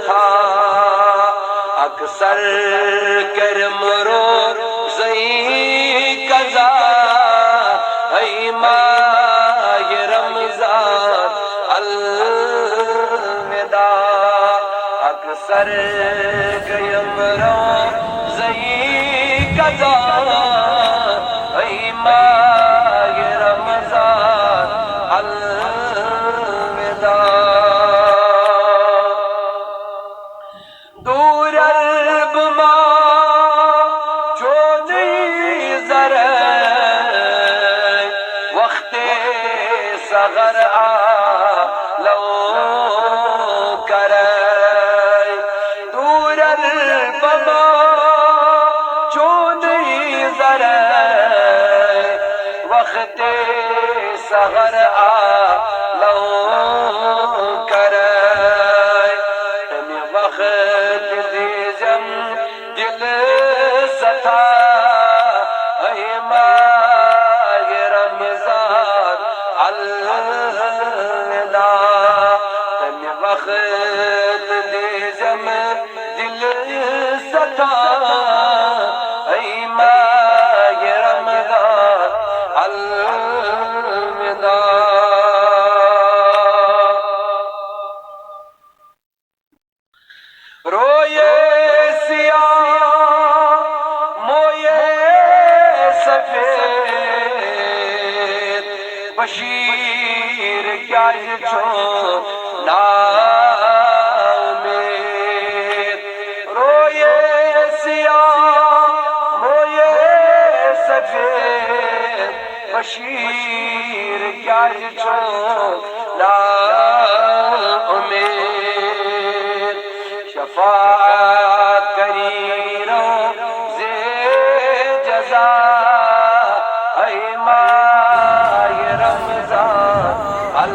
تھا اکثر کرم روزی قضا ای ماہ رمضان الوداع اکثر کرم روزی قضا ای ماہ رمضان الوداع دور الب وقت صغر لو کرے دور البما چون ذرے وقت صغر لو کرے تمہیں وقت دیجم دل ستا اے ماہ رمضان الوداع تمہیں وقت دیجم دل ستا اے ماہ رمضان الوداع روئے سیاہ موئے سفید بشیر کیا چھو نا امید روئے سیاہ موئے سفید بشیر کیا چھو نا امید شفاعت کری روزے جزا اے ماہ رمضان